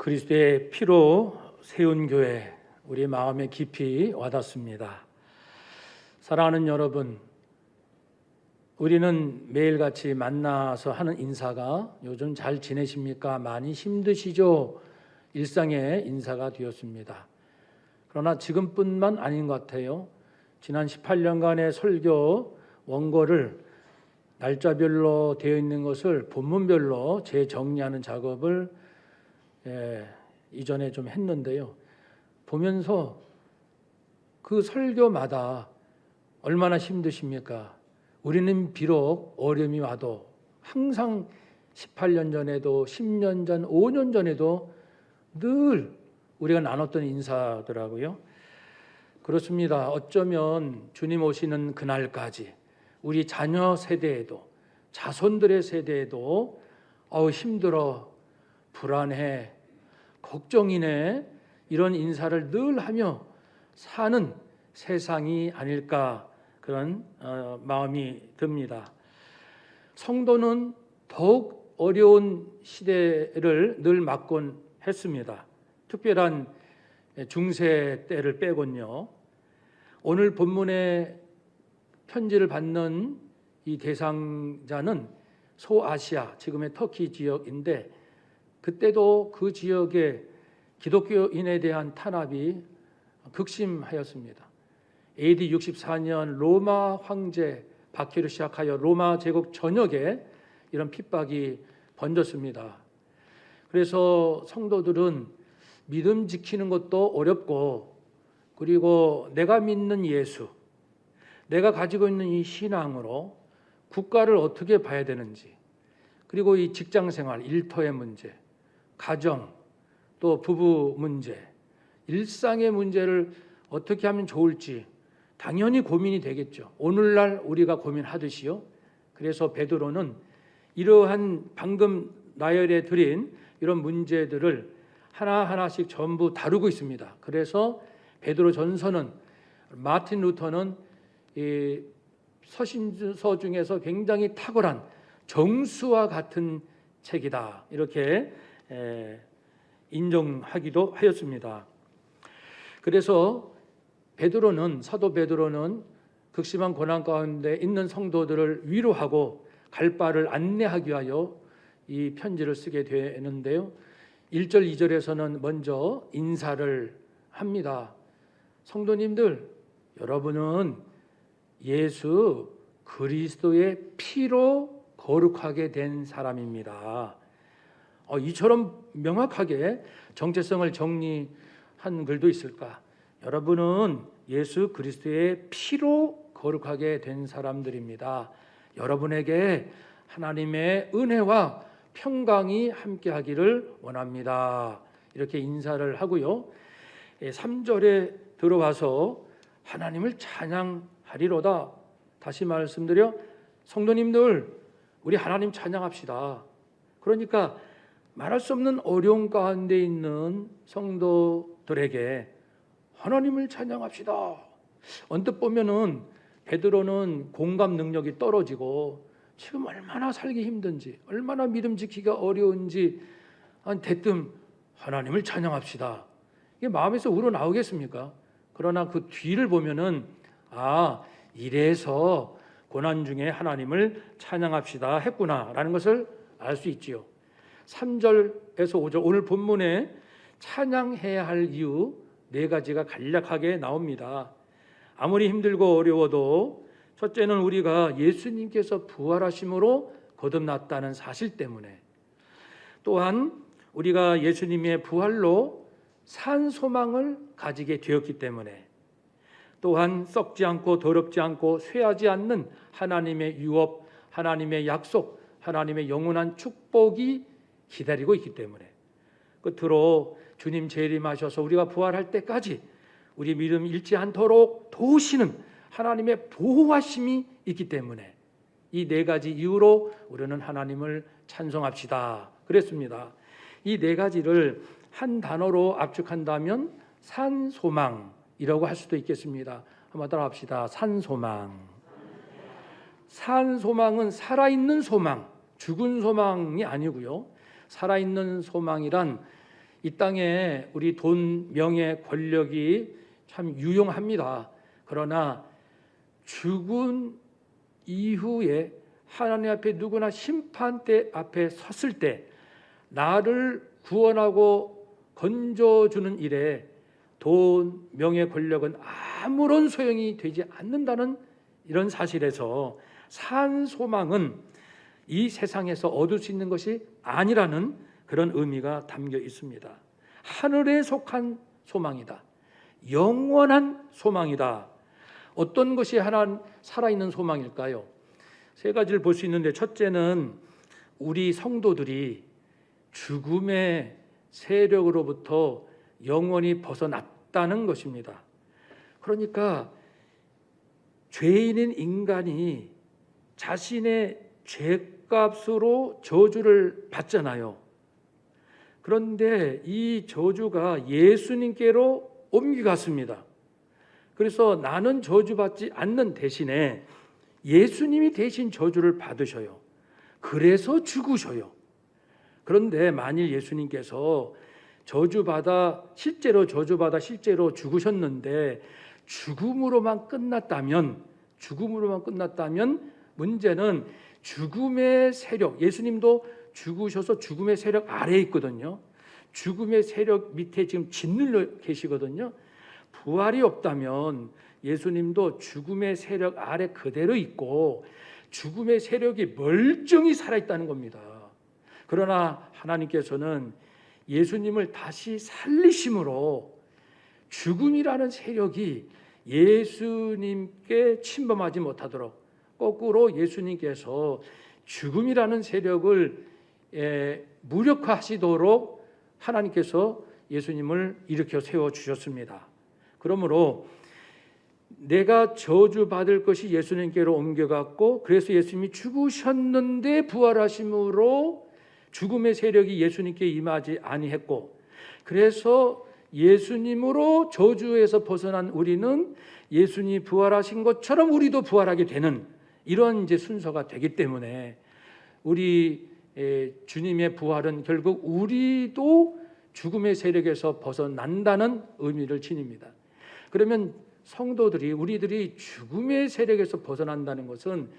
그리스도의 피로 세운 교회, 우리 마음에 깊이 와닿습니다. 사랑하는 여러분, 우리는 매일같이 만나서 하는 인사가 요즘 잘 지내십니까? 많이 힘드시죠? 일상의 인사가 되었습니다. 그러나 지금뿐만 아닌 것 같아요. 지난 18년간의 설교 원고를 날짜별로 되어 있는 것을 본문별로 재정리하는 작업을 이전에 좀 했는데요. 보면서 그 설교마다 얼마나 힘드십니까? 우리는 비록 어려움이 와도 항상 18년 전에도 10년 전, 5년 전에도 늘 우리가 나눴던 인사더라고요. 그렇습니다. 어쩌면 주님 오시는 그날까지 우리 자녀 세대에도 자손들의 세대에도 힘들어, 불안해, 걱정이네, 이런 인사를 늘 하며 사는 세상이 아닐까, 그런 마음이 듭니다. 성도는 더욱 어려운 시대를 늘 맞곤 했습니다. 특별한 중세 때를 빼곤요. 오늘 본문의 편지를 받는 이 대상자는 소아시아, 지금의 터키 지역인데, 그때도 그 지역에 기독교인에 대한 탄압이 극심하였습니다. AD 64년 로마 황제 박해로 시작하여 로마 제국 전역에 이런 핍박이 번졌습니다. 그래서 성도들은 믿음 지키는 것도 어렵고, 그리고 내가 믿는 예수, 내가 가지고 있는 이 신앙으로 국가를 어떻게 봐야 되는지, 그리고 이 직장생활, 일터의 문제, 가정, 또 부부 문제, 일상의 문제를 어떻게 하면 좋을지 당연히 고민이 되겠죠. 오늘날 우리가 고민하듯이요. 그래서 베드로는 이러한 방금 나열해 드린 이런 문제들을 하나하나씩 전부 다루고 있습니다. 그래서 베드로 전서는, 마틴 루터는 이 서신서 중에서 굉장히 탁월한 정수와 같은 책이다, 이렇게 인정하기도 하였습니다. 그래서 사도 베드로는 극심한 고난 가운데 있는 성도들을 위로하고 갈 바를 안내하기 위하여 이 편지를 쓰게 되는데요. 1절, 2절에서는 먼저 인사를 합니다. 성도님들, 여러분은 예수 그리스도의 피로 거룩하게 된 사람입니다. 이처럼 명확하게 정체성을 정리한 글도 있을까? 여러분은 예수 그리스도의 피로 거룩하게 된 사람들입니다. 여러분에게 하나님의 은혜와 평강이 함께하기를 원합니다. 이렇게 인사를 하고요. 3절에 들어와서 하나님을 찬양하리로다. 다시 말씀드려, 성도님들, 우리 하나님 찬양합시다. 그러니까 말할 수 없는 어려움 가운데 있는 성도들에게 하나님을 찬양합시다. 언뜻 보면은 베드로는 공감 능력이 떨어지고 지금 얼마나 살기 힘든지, 얼마나 믿음 지키기가 어려운지 대뜸 하나님을 찬양합시다, 이게 마음에서 우러나오겠습니까? 그러나 그 뒤를 보면은 이래서 고난 중에 하나님을 찬양합시다 했구나라는 것을 알 수 있지요. 3절에서 5절, 오늘 본문에 찬양해야 할 이유 4가지가 간략하게 나옵니다. 아무리 힘들고 어려워도 첫째는 우리가 예수님께서 부활하심으로 거듭났다는 사실 때문에, 또한 우리가 예수님의 부활로 산 소망을 가지게 되었기 때문에, 또한 썩지 않고 더럽지 않고 쇠하지 않는 하나님의 유업, 하나님의 약속, 하나님의 영원한 축복이 기다리고 있기 때문에, 끝으로 주님 재림하셔서 우리가 부활할 때까지 우리 믿음 잃지 않도록 도우시는 하나님의 보호하심이 있기 때문에, 이 4가지 이유로 우리는 하나님을 찬송합시다 그랬습니다. 이 4가지를 한 단어로 압축한다면 산소망이라고 할 수도 있겠습니다. 한번 따라합시다. 산소망. 산소망은 살아있는 소망, 죽은 소망이 아니고요. 살아있는 소망이란 이 땅에 우리 돈, 명예, 권력이 참 유용합니다. 그러나 죽은 이후에 하나님 앞에 누구나 심판대 앞에 섰을 때 나를 구원하고 건져주는 일에 돈, 명예, 권력은 아무런 소용이 되지 않는다는 이런 사실에서 산 소망은 이 세상에서 얻을 수 있는 것이 아니라는 그런 의미가 담겨 있습니다. 하늘에 속한 소망이다. 영원한 소망이다. 어떤 것이 하나 살아있는 소망일까요? 세 가지를 볼 수 있는데, 첫째는 우리 성도들이 죽음의 세력으로부터 영원히 벗어났다는 것입니다. 그러니까 죄인인 인간이 자신의 죄값으로 저주를 받잖아요. 그런데 이 저주가 예수님께로 옮겨갔습니다. 그래서 나는 저주받지 않는 대신에 예수님이 대신 저주를 받으셔요. 그래서 죽으셔요. 그런데 만일 예수님께서 실제로 저주받아 실제로 죽으셨는데 죽음으로만 끝났다면 문제는 죽음의 세력, 예수님도 죽으셔서 죽음의 세력 아래에 있거든요. 죽음의 세력 밑에 지금 짓눌려 계시거든요. 부활이 없다면 예수님도 죽음의 세력 아래 그대로 있고 죽음의 세력이 멀쩡히 살아있다는 겁니다. 그러나 하나님께서는 예수님을 다시 살리심으로 죽음이라는 세력이 예수님께 침범하지 못하도록 거꾸로 예수님께서 죽음이라는 세력을 무력화하시도록 하나님께서 예수님을 일으켜 세워주셨습니다. 그러므로 내가 저주받을 것이 예수님께로 옮겨갔고, 그래서 예수님이 죽으셨는데 부활하심으로 죽음의 세력이 예수님께 임하지 아니했고, 그래서 예수님으로 저주에서 벗어난 우리는 예수님이 부활하신 것처럼 우리도 부활하게 되는 이런 이제 순서가 되기 때문에 우리 주님의 부활은 결국 우리도 죽음의 세력에서 벗어난다는 의미를 지닙니다. 그러면 성도들이, 우리들이 죽음의 세력에서 벗어난다는 것은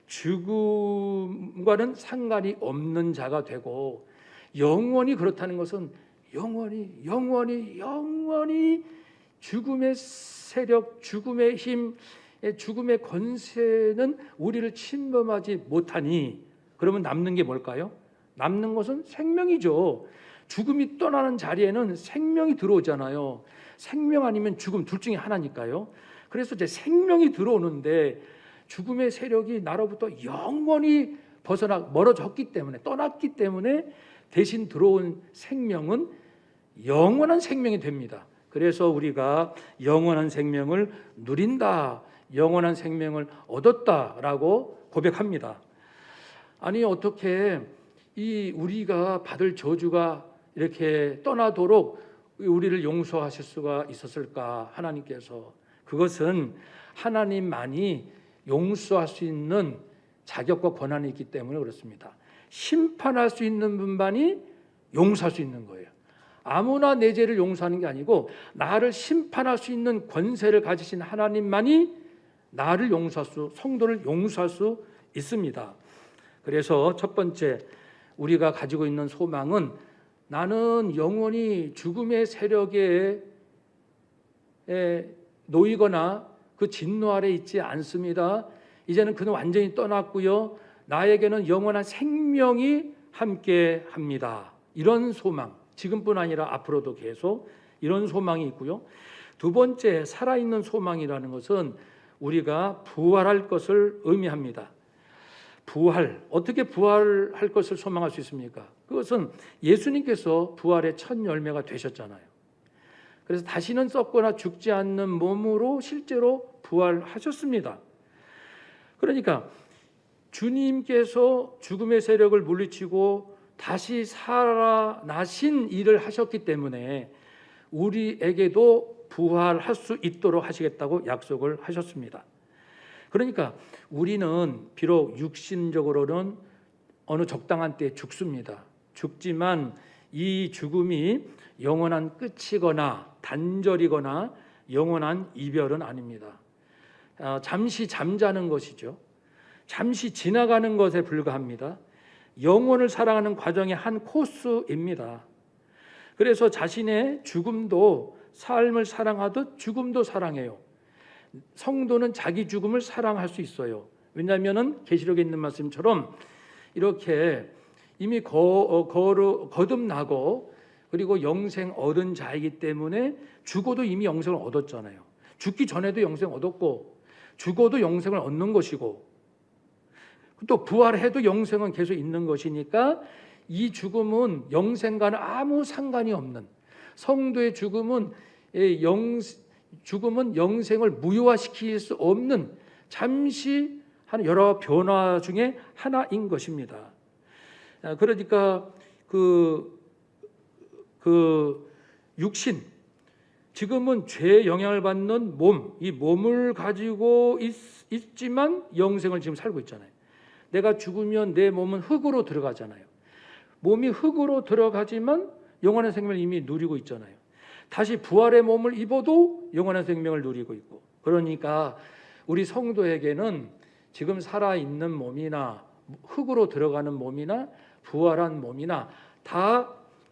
죽음과는 상관이 없는 자가 되고, 영원히 그렇다는 것은 영원히 죽음의 세력, 죽음의 힘, 죽음의 권세는 우리를 침범하지 못하니, 그러면 남는 게 뭘까요? 남는 것은 생명이죠. 죽음이 떠나는 자리에는 생명이 들어오잖아요. 생명 아니면 죽음, 둘 중에 하나니까요. 그래서 이제 생명이 들어오는데 죽음의 세력이 나로부터 영원히 멀어졌기 때문에, 떠났기 때문에 대신 들어온 생명은 영원한 생명이 됩니다. 그래서 우리가 영원한 생명을 누린다, 영원한 생명을 얻었다라고 고백합니다. 아니, 어떻게 우리가 받을 저주가 이렇게 떠나도록 우리를 용서하실 수가 있었을까? 하나님께서. 그것은 하나님만이 용서할 수 있는 자격과 권한이 있기 때문에 그렇습니다. 심판할 수 있는 분만이 용서할 수 있는 거예요. 아무나 내 죄를 용서하는 게 아니고 나를 심판할 수 있는 권세를 가지신 하나님만이 나를 성도를 용서할 수 있습니다. 그래서 첫 번째, 우리가 가지고 있는 소망은 나는 영원히 죽음의 세력에 놓이거나 그 진노 아래 있지 않습니다. 이제는 그는 완전히 떠났고요. 나에게는 영원한 생명이 함께합니다. 이런 소망, 지금뿐 아니라 앞으로도 계속 이런 소망이 있고요. 두 번째, 살아있는 소망이라는 것은 우리가 부활할 것을 의미합니다. 어떻게 부활할 것을 소망할 수 있습니까? 그것은 예수님께서 부활의 첫 열매가 되셨잖아요. 그래서 다시는 썩거나 죽지 않는 몸으로 실제로 부활하셨습니다. 그러니까 주님께서 죽음의 세력을 물리치고 다시 살아나신 일을 하셨기 때문에 우리에게도 부활할 수 있도록 하시겠다고 약속을 하셨습니다. 그러니까 우리는 비록 육신적으로는 어느 적당한 때에 죽습니다. 죽지만 이 죽음이 영원한 끝이거나 단절이거나 영원한 이별은 아닙니다. 잠시 잠자는 것이죠. 잠시 지나가는 것에 불과합니다. 영혼을 사랑하는 과정의 한 코스입니다. 그래서 자신의 죽음도 삶을 사랑하듯 죽음도 사랑해요. 성도는 자기 죽음을 사랑할 수 있어요. 왜냐하면 계시록에 있는 말씀처럼 이렇게 이미 거듭나고 그리고 영생 얻은 자이기 때문에 죽어도 이미 영생을 얻었잖아요. 죽기 전에도 영생 얻었고 죽어도 영생을 얻는 것이고 또 부활해도 영생은 계속 있는 것이니까 이 죽음은 영생과는 아무 상관이 없는, 성도의 죽음은 영생을 무효화시킬 수 없는 잠시 한 여러 변화 중에 하나인 것입니다. 그러니까 그 육신, 지금은 죄의 영향을 받는 몸, 이 몸을 가지고 있지만 영생을 지금 살고 있잖아요. 내가 죽으면 내 몸은 흙으로 들어가잖아요. 몸이 흙으로 들어가지만 영원한 생명을 이미 누리고 있잖아요. 다시 부활의 몸을 입어도 영원한 생명을 누리고 있고, 그러니까 우리 성도에게는 지금 살아있는 몸이나 흙으로 들어가는 몸이나 부활한 몸이나 다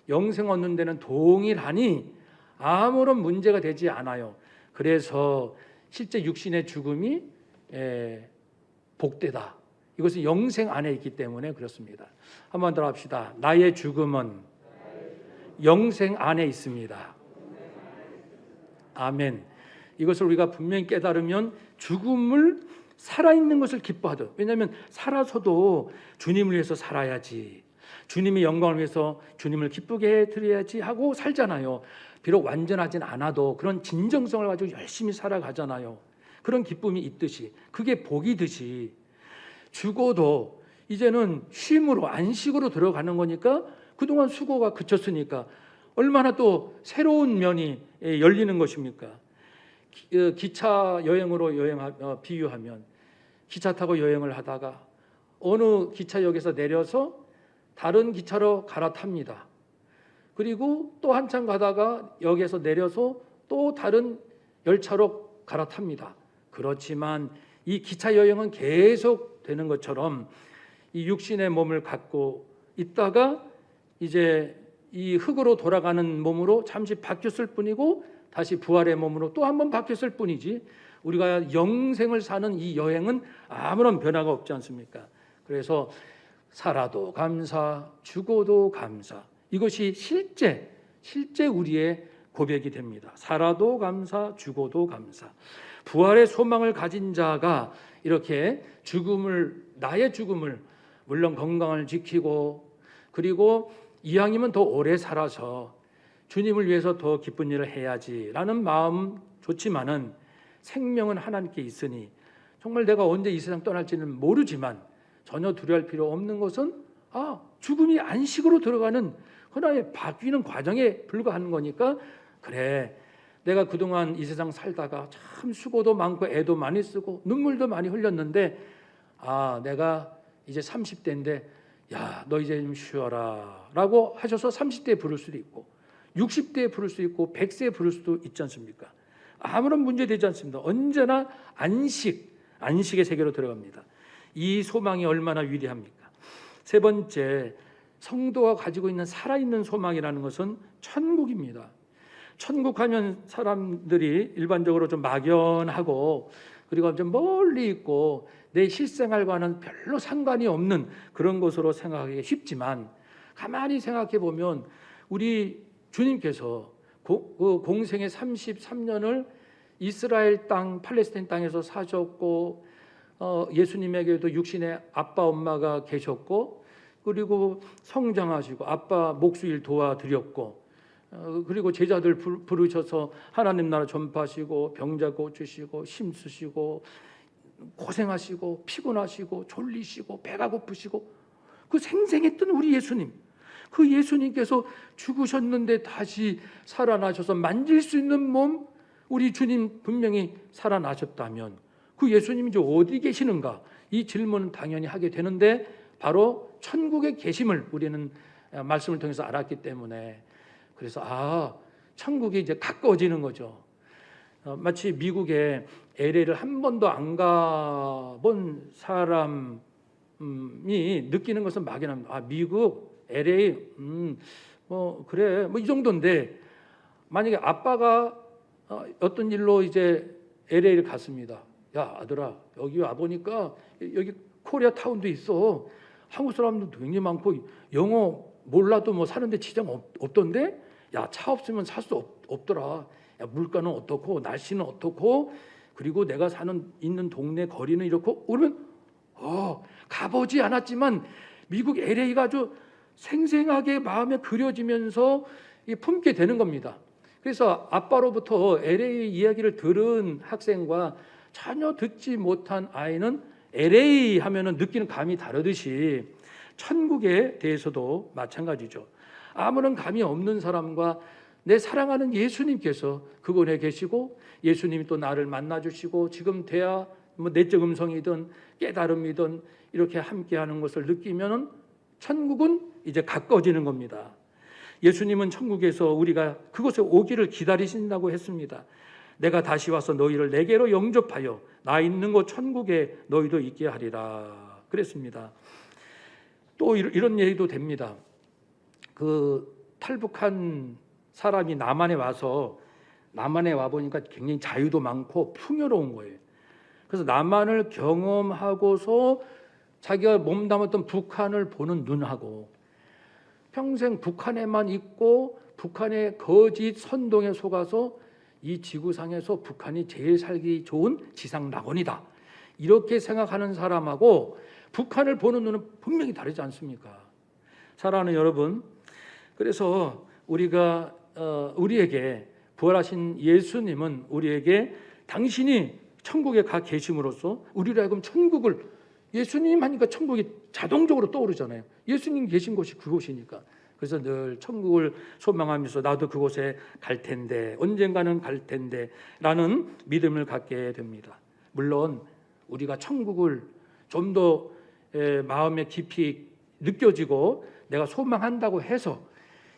영생 얻는 데는 동일하니 아무런 문제가 되지 않아요. 그래서 실제 육신의 죽음이 복되다. 이것은 영생 안에 있기 때문에 그렇습니다. 한번 더 합시다. 나의 죽음은 영생 안에 있습니다. 아멘. 이것을 우리가 분명히 깨달으면 죽음을 살아있는 것을 기뻐하듯, 왜냐하면 살아서도 주님을 위해서 살아야지, 주님의 영광을 위해서 주님을 기쁘게 해드려야지 하고 살잖아요. 비록 완전하진 않아도 그런 진정성을 가지고 열심히 살아가잖아요. 그런 기쁨이 있듯이, 그게 복이듯이 죽어도 이제는 쉼으로, 안식으로 들어가는 거니까 그동안 수고가 그쳤으니까 얼마나 또 새로운 면이 열리는 것입니까? 기차 여행으로 비유하면, 기차 타고 여행을 하다가 어느 기차역에서 내려서 다른 기차로 갈아탑니다. 그리고 또 한참 가다가 역에서 내려서 또 다른 열차로 갈아탑니다. 그렇지만 이 기차 여행은 계속 되는 것처럼 이 육신의 몸을 갖고 있다가 이제 이 흙으로 돌아가는 몸으로 잠시 바뀌었을 뿐이고 다시 부활의 몸으로 또 한 번 바뀌었을 뿐이지, 우리가 영생을 사는 이 여행은 아무런 변화가 없지 않습니까? 그래서 살아도 감사, 죽어도 감사, 이것이 실제 우리의 고백이 됩니다. 살아도 감사, 죽어도 감사. 부활의 소망을 가진 자가 이렇게 나의 죽음을, 물론 건강을 지키고 그리고 이왕이면 더 오래 살아서 주님을 위해서 더 기쁜 일을 해야지라는 마음 좋지만은, 생명은 하나님께 있으니 정말 내가 언제 이 세상 떠날지는 모르지만 전혀 두려워할 필요 없는 것은 죽음이 안식으로 들어가는 하나의 바뀌는 과정에 불과한 거니까, 그래, 내가 그동안 이 세상 살다가 참 수고도 많고 애도 많이 쓰고 눈물도 많이 흘렸는데 내가 이제 30대인데 야, 너 이제 좀 쉬어라 라고 하셔서 30대에 부를 수도 있고 60대에 부를 수도 있고 100세에 부를 수도 있지 않습니까? 아무런 문제 되지 않습니다. 언제나 안식의 세계로 들어갑니다. 이 소망이 얼마나 위대합니까? 세 번째, 성도가 가지고 있는 살아있는 소망이라는 것은 천국입니다. 천국 하면 사람들이 일반적으로 좀 막연하고 그리고 좀 멀리 있고 내 실생활과는 별로 상관이 없는 그런 것으로 생각하기 쉽지만, 가만히 생각해 보면 우리 주님께서 공생의 33년을 이스라엘 땅, 팔레스타인 땅에서 사셨고 예수님에게도 육신의 아빠 엄마가 계셨고 그리고 성장하시고 아빠 목수일 도와드렸고 그리고 제자들 부르셔서 하나님 나라 전파하시고 병자 고치시고 힘쓰시고 고생하시고 피곤하시고 졸리시고 배가 고프시고 그 생생했던 우리 예수님, 그 예수님께서 죽으셨는데 다시 살아나셔서 만질 수 있는 몸, 우리 주님 분명히 살아나셨다면 그 예수님이 이제 어디 계시는가, 이 질문은 당연히 하게 되는데 바로 천국에 계심을 우리는 말씀을 통해서 알았기 때문에 그래서 천국이 이제 가까워지는 거죠. 마치 미국에 LA를 한 번도 안 가본 사람이 느끼는 것은 막연합니다. 미국 LA 뭐 그래 뭐 이 정도인데 만약에 아빠가 어떤 일로 이제 LA를 갔습니다. 야 아들아 여기 와 보니까 여기 코리아 타운도 있어. 한국 사람들도 굉장히 많고 영어 몰라도 뭐 사는데 지장 없던데 야 차 없으면 살 수 없더라. 야 물가는 어떻고 날씨는 어떻고 그리고 내가 있는 동네 거리는 이렇고 그러면 가보지 않았지만 미국 LA가 아주 생생하게 마음에 그려지면서 품게 되는 겁니다. 그래서 아빠로부터 LA 이야기를 들은 학생과 전혀 듣지 못한 아이는 LA 하면은 느끼는 감이 다르듯이 천국에 대해서도 마찬가지죠. 아무런 감이 없는 사람과 내 사랑하는 예수님께서 그곳에 계시고 예수님이 또 나를 만나주시고 지금 돼야 뭐 내적 음성이든 깨달음이든 이렇게 함께하는 것을 느끼면 천국은 이제 가까워지는 겁니다. 예수님은 천국에서 우리가 그곳에 오기를 기다리신다고 했습니다. 내가 다시 와서 너희를 내게로 영접하여 나 있는 곳 천국에 너희도 있게 하리라 그랬습니다. 또 이런 얘기도 됩니다. 그 탈북한 사람이 남한에 와 보니까 굉장히 자유도 많고 풍요로운 거예요. 그래서 남한을 경험하고서 자기가 몸담았던 북한을 보는 눈하고 평생 북한에만 있고 북한의 거짓 선동에 속아서 이 지구상에서 북한이 제일 살기 좋은 지상 낙원이다 이렇게 생각하는 사람하고 북한을 보는 눈은 분명히 다르지 않습니까? 사랑하는 여러분, 그래서 우리에게 부활하신 예수님은 우리에게 당신이 천국에 가 계심으로써 우리로 하여금 천국을 예수님 하니까 천국이 자동적으로 떠오르잖아요. 예수님 계신 곳이 그곳이니까. 그래서 늘 천국을 소망하면서 나도 그곳에 갈 텐데 언젠가는 갈 텐데 라는 믿음을 갖게 됩니다. 물론 우리가 천국을 좀 더 마음에 깊이 느껴지고 내가 소망한다고 해서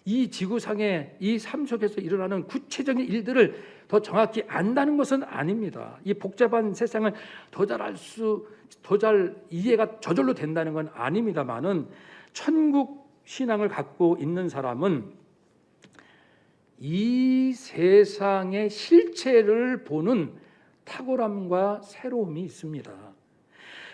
이 지구상의 이 삶 속에서 일어나는 구체적인 일들을 더 정확히 안다는 것은 아닙니다. 이 복잡한 세상을 더 잘 이해가 저절로 된다는 건 아닙니다만은 천국 신앙을 갖고 있는 사람은 이 세상의 실체를 보는 탁월함과 새로움이 있습니다.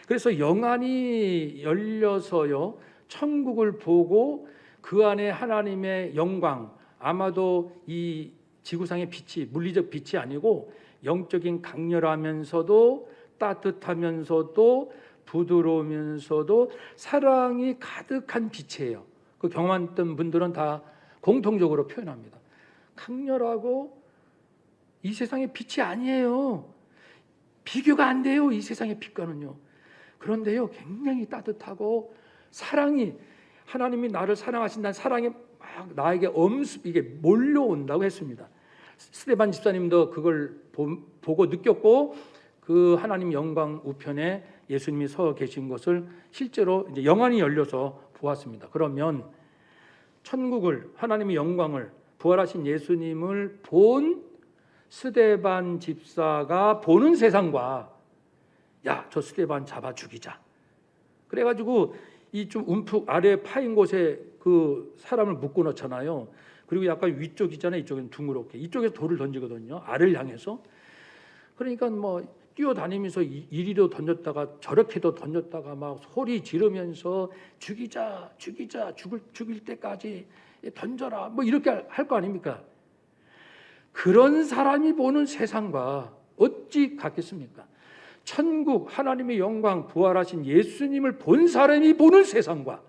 그래서 영안이 열려서요 천국을 보고 그 안에 하나님의 영광, 아마도 이 지구상의 빛이 물리적 빛이 아니고 영적인 강렬하면서도 따뜻하면서도 부드러우면서도 사랑이 가득한 빛이에요. 그 경험했던 분들은 다 공통적으로 표현합니다. 강렬하고 이 세상의 빛이 아니에요. 비교가 안 돼요. 이 세상의 빛과는요. 그런데요 굉장히 따뜻하고 사랑이 하나님이 나를 사랑하신다는 사랑이 막 나에게 이게 몰려온다고 했습니다. 스데반 집사님도 그걸 보고 느꼈고 그 하나님 영광 우편에 예수님이 서 계신 것을 실제로 이제 영안이 열려서 보았습니다. 그러면 천국을 하나님의 영광을 부활하신 예수님을 본 스데반 집사가 보는 세상과 야, 저 스데반 잡아 죽이자. 그래가지고 이 좀 움푹 아래 파인 곳에 그 사람을 묶어 놓잖아요. 그리고 약간 위쪽이잖아요. 이쪽은 둥그렇게. 이쪽에서 돌을 던지거든요. 아래를 향해서. 그러니까 뭐 뛰어다니면서 이리로 던졌다가 저렇게도 던졌다가 막 소리 지르면서 죽이자, 죽일 때까지 던져라. 뭐 이렇게 할 거 아닙니까? 그런 사람이 보는 세상과 어찌 같겠습니까? 천국, 하나님의 영광, 부활하신 예수님을 본 사람이 보는 세상과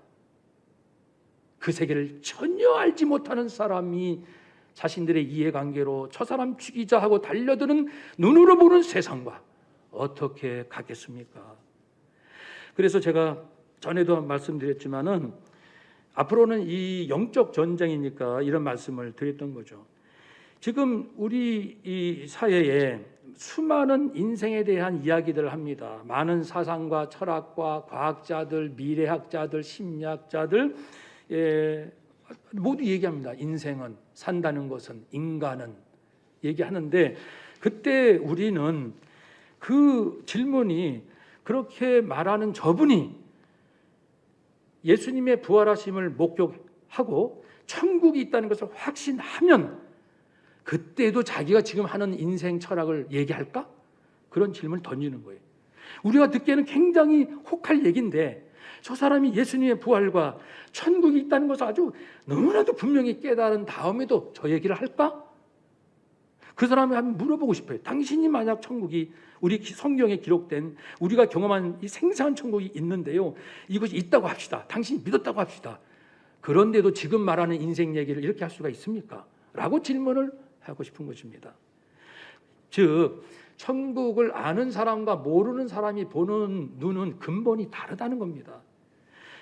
그 세계를 전혀 알지 못하는 사람이 자신들의 이해관계로 저 사람 죽이자 하고 달려드는 눈으로 보는 세상과 어떻게 같겠습니까? 그래서 제가 전에도 말씀드렸지만은 앞으로는 이 영적 전쟁이니까 이런 말씀을 드렸던 거죠. 지금 우리 이 사회에 수많은 인생에 대한 이야기들을 합니다. 많은 사상과 철학과 과학자들, 미래학자들, 심리학자들 모두 얘기합니다. 인생은, 산다는 것은, 인간은 얘기하는데, 그때 우리는 그 질문이, 그렇게 말하는 저분이 예수님의 부활하심을 목격하고 천국이 있다는 것을 확신하면 그때도 자기가 지금 하는 인생 철학을 얘기할까? 그런 질문을 던지는 거예요. 우리가 듣기에는 굉장히 혹할 얘기인데, 저 사람이 예수님의 부활과 천국이 있다는 것을 아주 너무나도 분명히 깨달은 다음에도 저 얘기를 할까? 그 사람이 한번 물어보고 싶어요. 당신이 만약 천국이, 우리 성경에 기록된 우리가 경험한 이 생생한 천국이 있는데요, 이것이 있다고 합시다. 당신이 믿었다고 합시다. 그런데도 지금 말하는 인생 얘기를 이렇게 할 수가 있습니까? 라고 질문을 하고 싶은 것입니다. 즉, 천국을 아는 사람과 모르는 사람이 보는 눈은 근본이 다르다는 겁니다.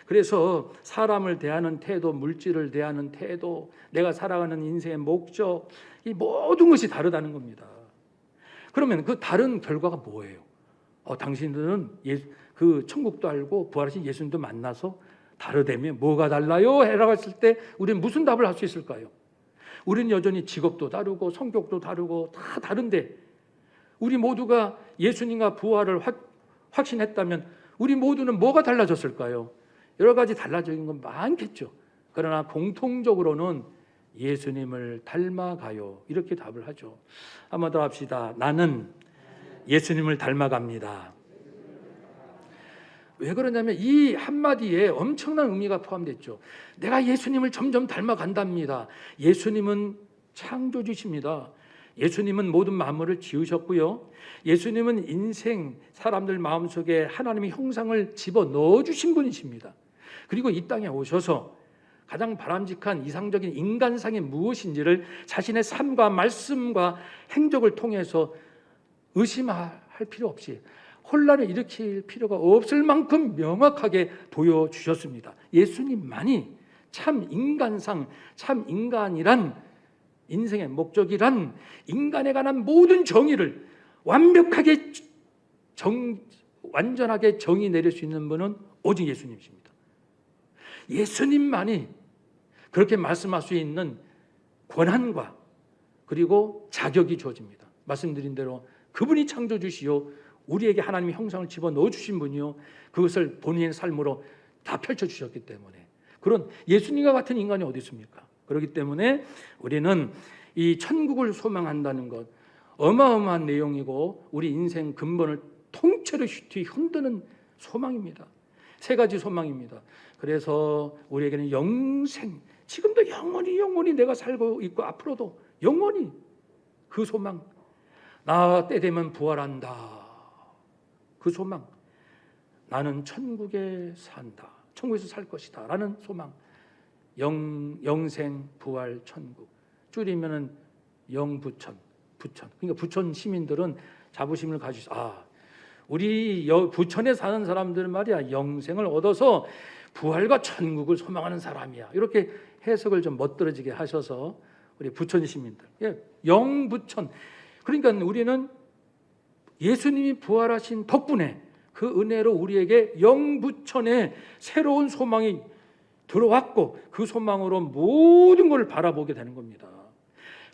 그래서 사람을 대하는 태도, 물질을 대하는 태도, 내가 살아가는 인생의 목적, 이 모든 것이 다르다는 겁니다. 그러면 그 다른 결과가 뭐예요? 당신들은 그 천국도 알고 부활하신 예수님도 만나서 다르다면 뭐가 달라요? 라고 했을 때 우리는 무슨 답을 할 수 있을까요? 우리는 여전히 직업도 다르고 성격도 다르고 다 다른데, 우리 모두가 예수님과 부활을 확신했다면 우리 모두는 뭐가 달라졌을까요? 여러 가지 달라진 건 많겠죠. 그러나 공통적으로는 예수님을 닮아가요. 이렇게 답을 하죠. 한번 더 합시다. 나는 예수님을 닮아갑니다. 왜 그러냐면 이 한마디에 엄청난 의미가 포함됐죠. 내가 예수님을 점점 닮아간답니다. 예수님은 창조주십니다. 예수님은 모든 만물을 지으셨고요. 예수님은 인생, 사람들 마음속에 하나님의 형상을 집어넣어 주신 분이십니다. 그리고 이 땅에 오셔서 가장 바람직한 이상적인 인간상이 무엇인지를 자신의 삶과 말씀과 행적을 통해서 의심할 필요 없이, 혼란을 일으킬 필요가 없을 만큼 명확하게 보여주셨습니다. 예수님만이 참 인간상, 참 인간이란, 인생의 목적이란, 인간에 관한 모든 정의를 완벽하게 완전하게 정의 내릴 수 있는 분은 오직 예수님이십니다. 예수님만이 그렇게 말씀할 수 있는 권한과 그리고 자격이 주어집니다. 말씀드린 대로 그분이 창조주시오, 우리에게 하나님의 형상을 집어넣어 주신 분이요, 그것을 본인의 삶으로 다 펼쳐주셨기 때문에, 그런 예수님과 같은 인간이 어디 있습니까? 그렇기 때문에 우리는 이 천국을 소망한다는 것, 어마어마한 내용이고 우리 인생 근본을 통째로 흔드는 소망입니다. 세 가지 소망입니다. 그래서 우리에게는 영생, 지금도 영원히 내가 살고 있고 앞으로도 영원히 그 소망, 나 때 되면 부활한다, 그 소망, 나는 천국에 산다, 천국에서 살 것이다 라는 소망, 영생, 부활, 천국, 줄이면은 영부천, 부천. 그러니까 부천 시민들은 자부심을 가지고, 우리 부천에 사는 사람들은 말이야, 영생을 얻어서 부활과 천국을 소망하는 사람이야, 이렇게 해석을 좀 멋들어지게 하셔서 우리 부천 시민들, 영부천. 그러니까 우리는 예수님이 부활하신 덕분에 그 은혜로 우리에게 영부천에 새로운 소망이 들어왔고, 그 소망으로 모든 걸 바라보게 되는 겁니다.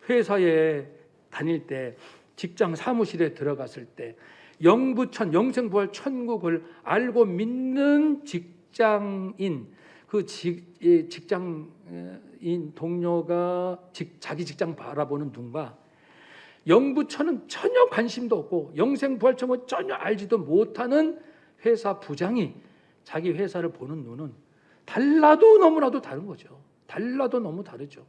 회사에 다닐 때, 직장 사무실에 들어갔을 때 영부천, 영생부활 천국을 알고 믿는 직장인, 그 직장인 동료가 자기 직장 바라보는 눈과 영부천은 전혀 관심도 없고 영생부활 천국은 전혀 알지도 못하는 회사 부장이 자기 회사를 보는 눈은 달라도 너무나도 다른 거죠. 달라도 너무 다르죠.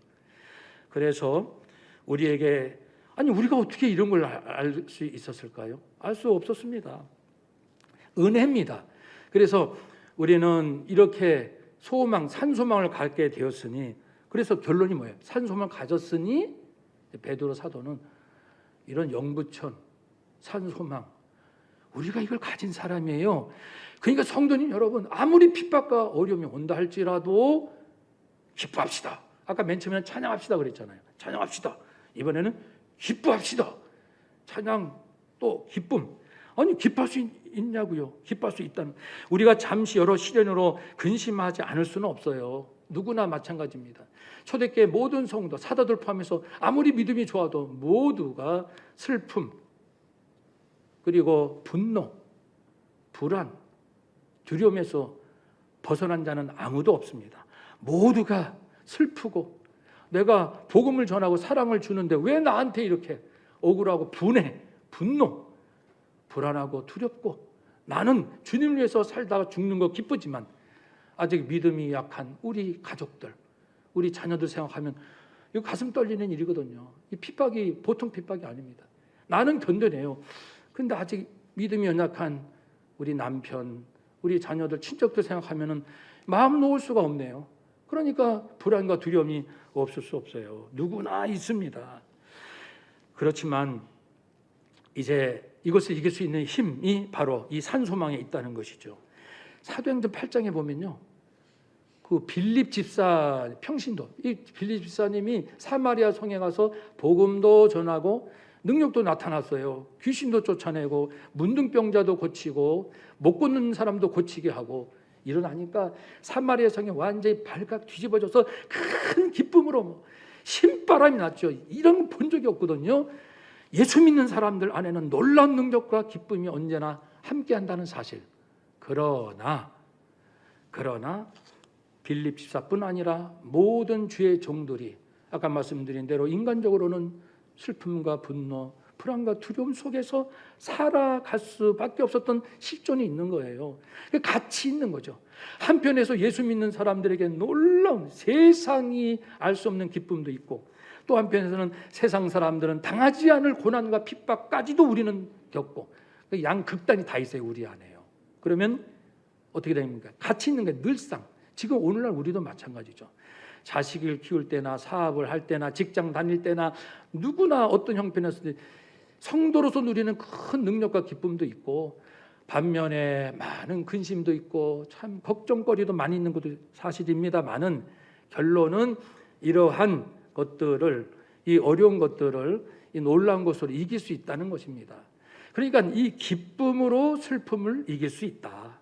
그래서 우리에게, 우리가 어떻게 이런 걸 알 수 있었을까요? 알 수 없었습니다. 은혜입니다. 그래서 우리는 이렇게 소망, 산소망을 갖게 되었으니, 그래서 결론이 뭐예요? 산소망을 가졌으니 베드로 사도는 이런 영부천, 산소망, 우리가 이걸 가진 사람이에요. 그러니까 성도님 여러분, 아무리 핍박과 어려움이 온다 할지라도 기뻐합시다. 아까 맨 처음에는 찬양합시다 그랬잖아요. 찬양합시다. 이번에는 기뻐합시다. 찬양 또 기쁨. 기뻐할 수 있냐고요? 기뻐할 수 있다는. 우리가 잠시 여러 시련으로 근심하지 않을 수는 없어요. 누구나 마찬가지입니다. 초대교회 모든 성도, 사도들 포함해서 아무리 믿음이 좋아도 모두가 슬픔, 그리고 분노, 불안, 두려움에서 벗어난 자는 아무도 없습니다. 모두가 슬프고 내가 복음을 전하고 사랑을 주는데 왜 나한테 이렇게 억울하고 분해, 분노, 불안하고 두렵고 나는 주님을 위해서 살다가 죽는 거 기쁘지만 아직 믿음이 약한 우리 가족들, 우리 자녀들 생각하면 이거 가슴 떨리는 일이거든요. 이 핍박이 보통 핍박이 아닙니다. 나는 견뎌내요. 근데 아직 믿음이 연약한 우리 남편, 우리 자녀들, 친척들 생각하면은 마음 놓을 수가 없네요. 그러니까 불안과 두려움이 없을 수 없어요. 누구나 있습니다. 그렇지만 이제 이것을 이길 수 있는 힘이 바로 이 산소망에 있다는 것이죠. 사도행전 8장에 보면요, 그 빌립 집사 평신도, 이 빌립 집사님이 사마리아 성에 가서 복음도 전하고 능력도 나타났어요. 귀신도 쫓아내고 문둥병자도 고치고 못 걷는 사람도 고치게 하고 일어나니까 사마리아 성이 완전히 발칵 뒤집어져서 큰 기쁨으로 신바람이 났죠. 이런 거 본 적이 없거든요. 예수 믿는 사람들 안에는 놀라운 능력과 기쁨이 언제나 함께한다는 사실. 그러나 빌립 집사뿐 아니라 모든 주의 종들이 아까 말씀드린 대로 인간적으로는 슬픔과 분노, 불안과 두려움 속에서 살아갈 수밖에 없었던 실존이 있는 거예요. 같이 있는 거죠. 한편에서 예수 믿는 사람들에게 놀라운 세상이 알 수 없는 기쁨도 있고 또 한편에서는 세상 사람들은 당하지 않을 고난과 핍박까지도 우리는 겪고 양극단이 다 있어요. 우리 안에요. 그러면 어떻게 됩니까? 같이 있는 게 늘상 지금 오늘날 우리도 마찬가지죠. 자식을 키울 때나 사업을 할 때나 직장 다닐 때나 누구나 어떤 형편에서 성도로서 누리는 큰 능력과 기쁨도 있고 반면에 많은 근심도 있고 참 걱정거리도 많이 있는 것도 사실입니다만은 결론은 이러한 것들을, 이 어려운 것들을 이 놀라운 것으로 이길 수 있다는 것입니다. 그러니까 이 기쁨으로 슬픔을 이길 수 있다.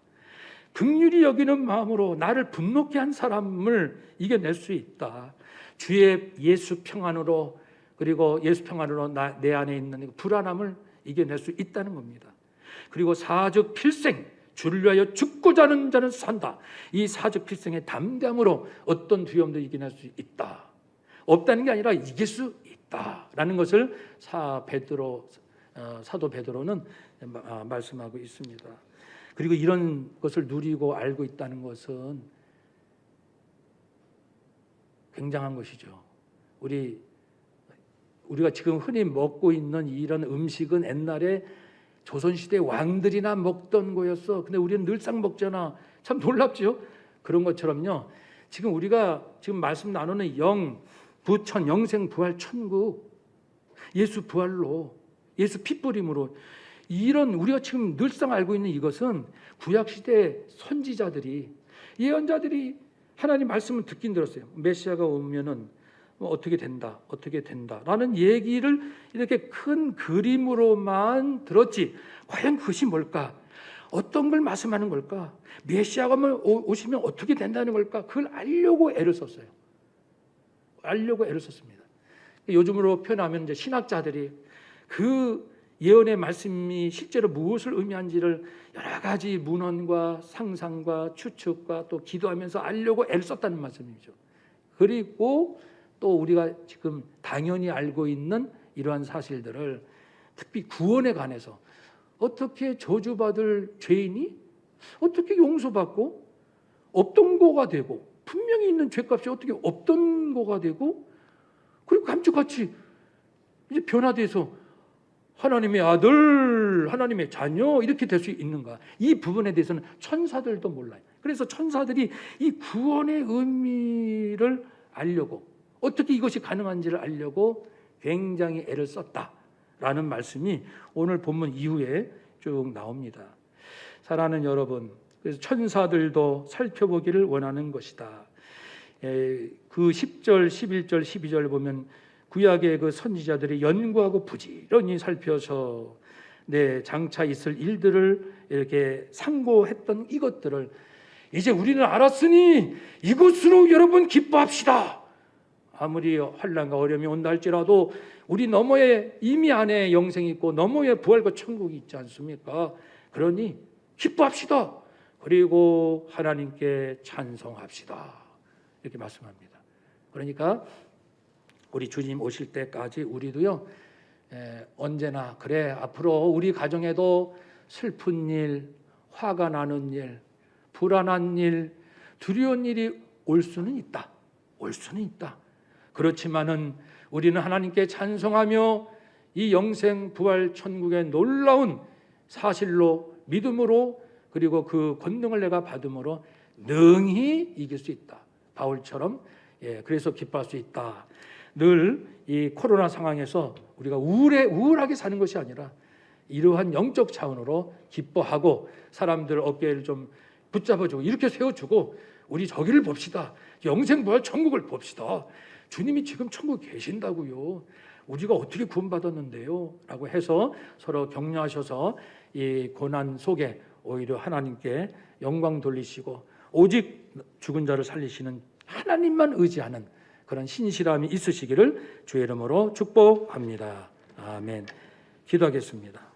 긍휼히 여기는 마음으로 나를 분노케 한 사람을 이겨낼 수 있다. 주의 예수 평안으로, 그리고 예수 평안으로 내 안에 있는 불안함을 이겨낼 수 있다는 겁니다. 그리고 사적 필생, 주를 위하여 죽고자 하는 자는 산다. 이 사적 필생의 담대함으로 어떤 두려움도 이겨낼 수 있다. 없다는 게 아니라 이길 수 있다라는 것을 사도 베드로는 말씀하고 있습니다. 그리고 이런 것을 누리고 알고 있다는 것은 굉장한 것이죠. 우리가 지금 흔히 먹고 있는 이런 음식은 옛날에 조선시대 왕들이나 먹던 거였어. 근데 우리는 늘상 먹잖아. 참 놀랍죠? 그런 것처럼요. 지금 우리가 지금 말씀 나누는 부천, 영생, 부활, 천국, 예수 부활로, 예수 핏부림으로 이런 우리가 지금 늘상 알고 있는 이것은 구약시대 선지자들이, 예언자들이 하나님 말씀을 듣긴 들었어요. 메시아가 오면은 어떻게 된다 라는 얘기를 이렇게 큰 그림으로만 들었지 과연 그것이 뭘까? 어떤 걸 말씀하는 걸까? 메시아가 오시면 어떻게 된다는 걸까? 그걸 알려고 애를 썼어요. 알려고 애를 썼습니다. 요즘으로 표현하면 이제 신학자들이 그 예언의 말씀이 실제로 무엇을 의미한지를 여러 가지 문헌과 상상과 추측과 또 기도하면서 알려고 애를 썼다는 말씀이죠. 그리고 또 우리가 지금 당연히 알고 있는 이러한 사실들을 특히 구원에 관해서 어떻게 저주받을 죄인이 어떻게 용서받고 없던 거가 되고 분명히 있는 죄값이 어떻게 없던 거가 되고 그리고 감쪽같이 이제 변화돼서 하나님의 아들, 하나님의 자녀 이렇게 될 수 있는가? 이 부분에 대해서는 천사들도 몰라요. 그래서 천사들이 이 구원의 의미를 알려고 어떻게 이것이 가능한지를 알려고 굉장히 애를 썼다라는 말씀이 오늘 본문 이후에 쭉 나옵니다. 사랑하는 여러분, 그래서 천사들도 살펴보기를 원하는 것이다. 그 10절, 11절, 12절 보면 구약의 그 선지자들이 연구하고 부지런히 살펴서 장차 있을 일들을 이렇게 상고했던 이것들을 이제 우리는 알았으니 이것으로 여러분 기뻐합시다. 아무리 환난과 어려움이 온다 할지라도 우리 너머에 이미 안에 영생이 있고 너머에 부활과 천국이 있지 않습니까? 그러니 기뻐합시다. 그리고 하나님께 찬송합시다. 이렇게 말씀합니다. 그러니까 우리 주님 오실 때까지 우리도요, 언제나 그래 앞으로 우리 가정에도 슬픈 일, 화가 나는 일, 불안한 일, 두려운 일이 올 수는 있다. 올 수는 있다. 그렇지만은 우리는 하나님께 찬송하며 이 영생 부활 천국의 놀라운 사실로 믿음으로 그리고 그 권능을 내가 받음으로 능히 이길 수 있다. 바울처럼 그래서 기뻐할 수 있다. 늘 이 코로나 상황에서 우리가 우울하게 사는 것이 아니라 이러한 영적 차원으로 기뻐하고 사람들 어깨를 좀 붙잡아주고 이렇게 세워주고 우리 저기를 봅시다. 영생부활 천국을 봅시다. 주님이 지금 천국에 계신다고요. 우리가 어떻게 구원받았는데요? 라고 해서 서로 격려하셔서 이 고난 속에 오히려 하나님께 영광 돌리시고 오직 죽은 자를 살리시는 하나님만 의지하는 그런 신실함이 있으시기를 주의 이름으로 축복합니다. 아멘. 기도하겠습니다.